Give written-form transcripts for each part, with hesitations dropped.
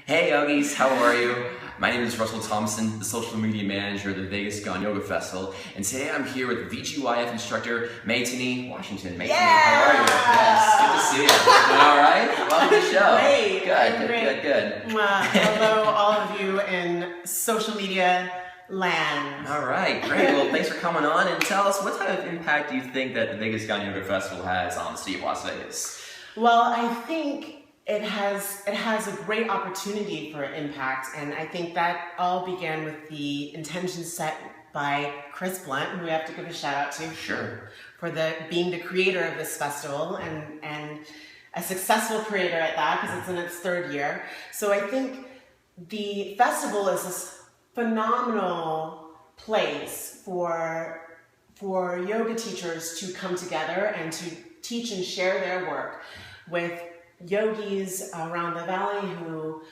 Hey yogis, how are you? My name is Russell Thompson, the social media manager of the Vegas Gone Yoga Festival, and today I'm here with VGYF instructor Maythinee, Washington. Maythinee, how are you? Yes, good to see you. Doing all right? Welcome to the show. Great. Good. Hello, all of you in social media land. All right, great. Well, thanks for coming on, and tell us, what type of impact do you think that the Vegas Gone Yoga Festival has on the city of Las Vegas? Well, I think it has a great opportunity for impact, and I think that all began with the intention set by Chris Blunt, who we have to give a shout out to. Sure. For being the creator of this festival and a successful creator at that, because it's in its third year. So I think the festival is this phenomenal place for yoga teachers to come together and to teach and share their work with yogis around the valley who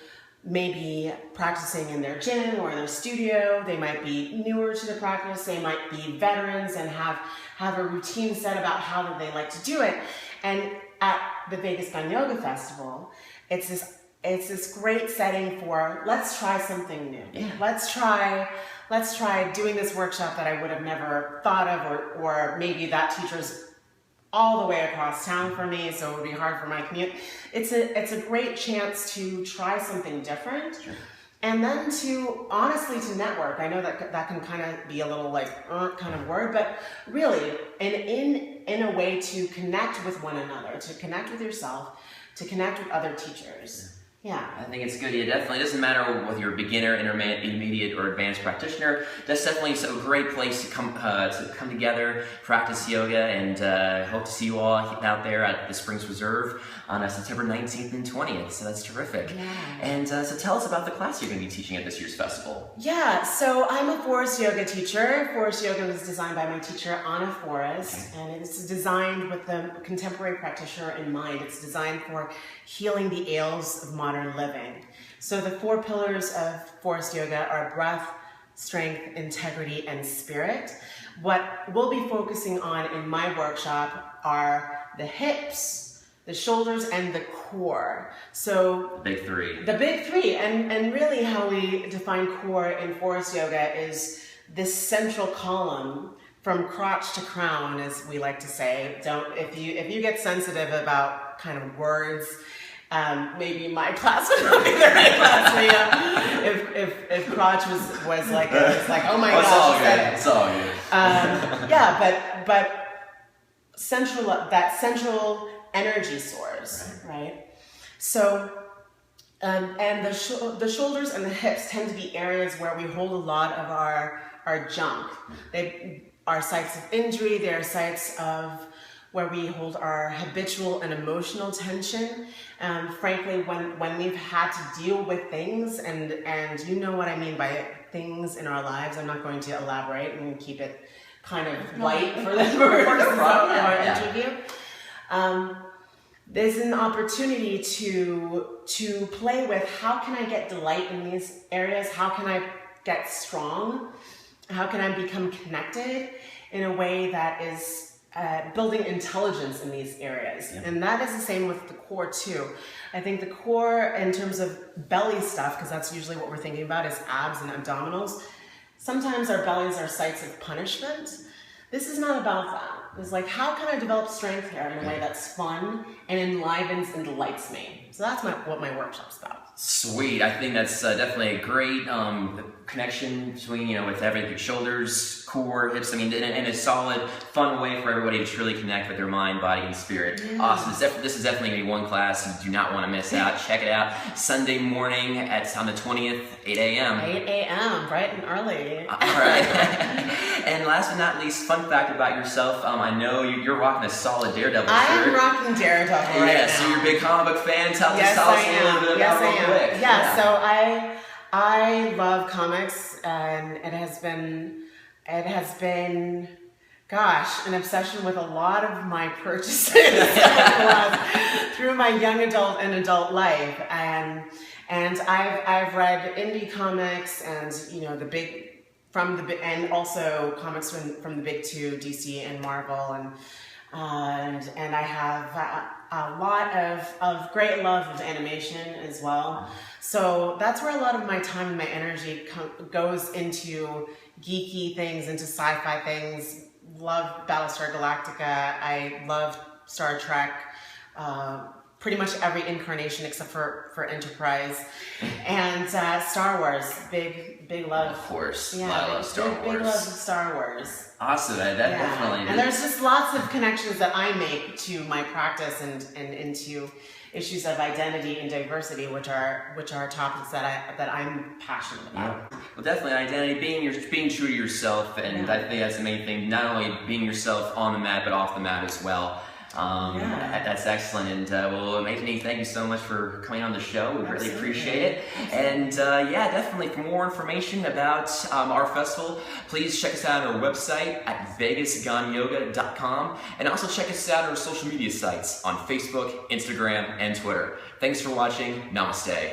may be practicing in their gym or their studio. They might be newer to the practice. They might be veterans and have a routine set about how they like to do it. And at the Vegas Gone Yoga Festival, it's this great setting for, let's try something new. Yeah. Let's try doing this workshop that I would have never thought of, or maybe that teacher's all the way across town for me, so it would be hard for my commute. It's a great chance to try something different. Sure. And then to, honestly, to network. I know that can kind of be a little like, kind of word, but really, in a way to connect with one another, to connect with yourself, to connect with other teachers. Yeah. I think it's good. Yeah, definitely. It doesn't matter whether you're a beginner, intermediate, or advanced practitioner. That's definitely a great place to come together, practice yoga, and hope to see you all out there at the Springs Reserve on September 19th and 20th. So that's terrific. Yeah. And so tell us about the class you're going to be teaching at this year's festival. Yeah, so I'm a Forest Yoga teacher. Forest Yoga was designed by my teacher, Anna Forrest, and it's designed with the contemporary practitioner in mind. It's designed for healing the ails of modern living. So the 4 pillars of Forest Yoga are breath, strength, integrity, and spirit. What we'll be focusing on in my workshop are the hips, the shoulders, and the core. So The big three. The big three, and really how we define core in Forest Yoga is this central column from crotch to crown, as we like to say. If you get sensitive about kind of words, maybe my class would not be the right class for you. If crotch was like it's like, oh my gosh, It's all good. yeah, but central energy source, right? So, and the shoulders and the hips tend to be areas where we hold a lot of our junk. They are sites of injury. They are sites of where we hold our habitual and emotional tension. Frankly, when we've had to deal with things, and you know what I mean by things in our lives, I'm not going to elaborate and keep it kind of light for the purpose of our interview. There's an opportunity to play with, how can I get delight in these areas? How can I get strong? How can I become connected in a way that is building intelligence in these areas? Yeah. And that is the same with the core too. I think the core, in terms of belly stuff, because that's usually what we're thinking about, is abs and abdominals. Sometimes our bellies are sites of punishment. This is not about that. It's like, how can I develop strength here in a way that's fun and enlivens and delights me? So that's what my workshop's about. Sweet. I think that's definitely a great connection between, with everything, shoulders, core, hips. I mean, in a solid, fun way for everybody to truly connect with their mind, body, and spirit. Yeah. Awesome. This is definitely going to be one class you do not want to miss out. Check it out. Sunday morning on the 20th, 8 a.m. 8 a.m., bright and early. All right. And last but not least, fun fact about yourself. I know you're rocking a solid Daredevil shirt. I am rocking Daredevil right now. So you're a big comic book fan. Tell us a little bit about it real quick. Yeah, so I love comics, and it has been, gosh, an obsession with a lot of my purchases through my young adult and adult life, and I've read indie comics, and and also comics from the big two, DC and Marvel, and and I have a lot of great love of animation as well. So that's where a lot of my time and my energy goes into geeky things, into sci-fi things. Love Battlestar Galactica. I love Star Trek. Pretty much every incarnation except for Enterprise, and Star Wars. Big love. Of course, Yeah, I love Star Wars. Big love of Star Wars. Awesome, that definitely. And there's just lots of connections that I make to my practice and into issues of identity and diversity, which are topics that I'm passionate about. Yeah. Well, definitely identity, being true to yourself, and I think that's the main thing. Not only being yourself on the mat, but off the mat as well. That's excellent, and well, Maythinee, thank you so much for coming on the show. We really appreciate it. And yeah, definitely for more information about our festival, please check us out on our website at vegasgoneyoga.com, and also check us out on our social media sites on Facebook, Instagram, and Twitter. Thanks for watching. Namaste.